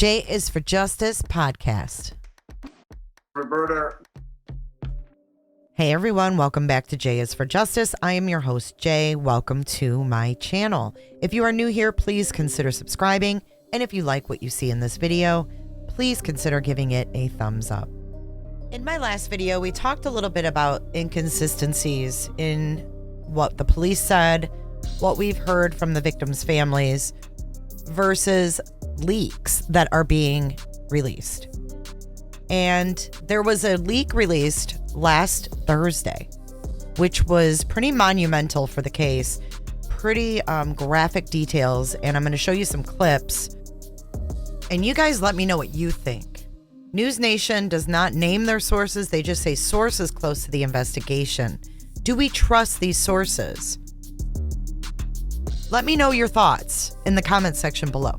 J is for Justice podcast. Roberta. Hey everyone, welcome back to J is for Justice. I am your host, Jay. Welcome to my channel. If you are new here, please consider subscribing. And if you like what you see in this video, please consider giving it a thumbs up. In my last video, we talked a little bit about inconsistencies in what the police said, what we've heard from the victims' families, versus leaks that are being released. And there was a leak released last Thursday, which was pretty monumental for the case, pretty graphic details, and I'm going to show you some clips. And you guys let me know what you think. News Nation does not name their sources. They just say sources close to the investigation. Do we trust these sources? Let me know your thoughts in the comment section below.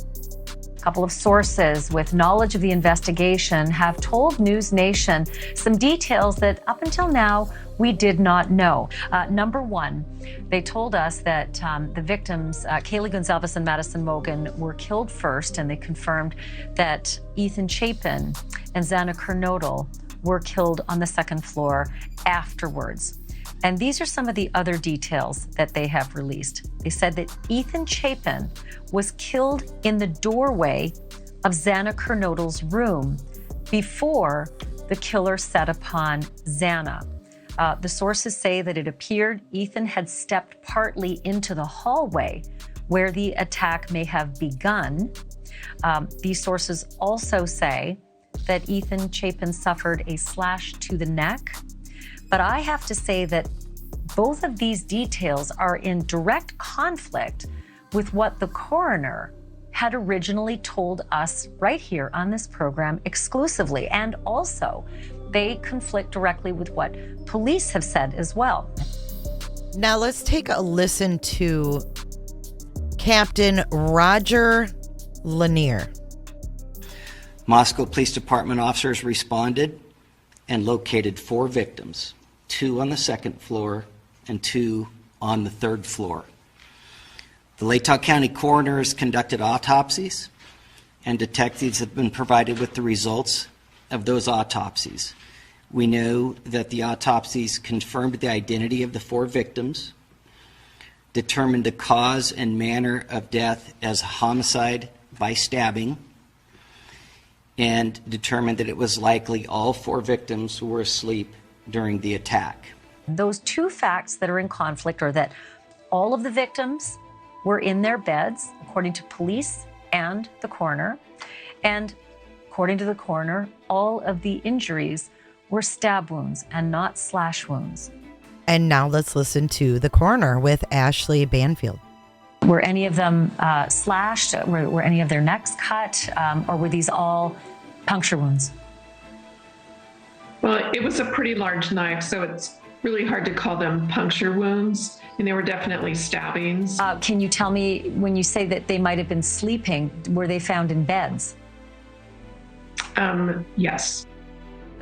A couple of sources with knowledge of the investigation have told News Nation some details that up until now we did not know. Number one, they told us that the victims, Kaylee Gonzalez and Madison Mogan, were killed first, and they confirmed that Ethan Chapin and Xana Kernodle were killed on the second floor afterwards. And these are some of the other details that they have released. They said that Ethan Chapin was killed in the doorway of Xana Kernodle's room before the killer set upon Xana. The sources say that it appeared Ethan had stepped partly into the hallway where the attack may have begun. These sources also say that Ethan Chapin suffered a slash to the neck. But I have to say that both of these details are in direct conflict with what the coroner had originally told us right here on this program exclusively. And also, they conflict directly with what police have said as well. Now let's take a listen to Captain Roger Lanier. Moscow Police Department officers responded and located 4 victims, 2 on the second floor and 2 on the third floor. The Latah County coroners conducted autopsies, and detectives have been provided with the results of those autopsies. We know that the autopsies confirmed the identity of the 4 victims, determined the cause and manner of death as homicide by stabbing, and determined that it was likely all 4 victims were asleep during the attack. Those 2 facts that are in conflict are that all of the victims were in their beds, according to police and the coroner. And according to the coroner, all of the injuries were stab wounds and not slash wounds. And now let's listen to the coroner with Ashley Banfield. Were any of them slashed? Were any of their necks cut? Or were these all puncture wounds? Well, it was a pretty large knife, so it's really hard to call them puncture wounds. And they were definitely stabbings. Can you tell me, when you say that they might have been sleeping, were they found in beds? Yes.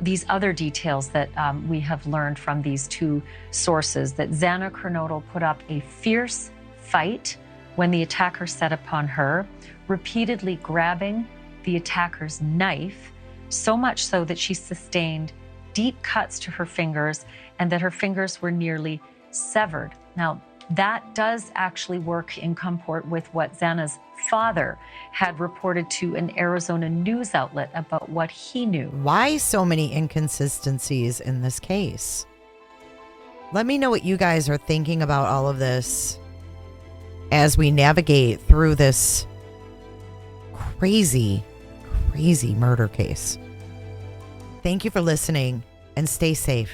These other details that we have learned from these 2 sources, that Xana Kernodle put up a fierce fight when the attacker set upon her, repeatedly grabbing the attacker's knife, so much so that she sustained deep cuts to her fingers and that her fingers were nearly severed. Now, that does actually work in comport with what Xana's father had reported to an Arizona news outlet about what he knew. Why so many inconsistencies in this case? Let me know what you guys are thinking about all of this as we navigate through this crazy, crazy murder case. Thank you for listening and stay safe.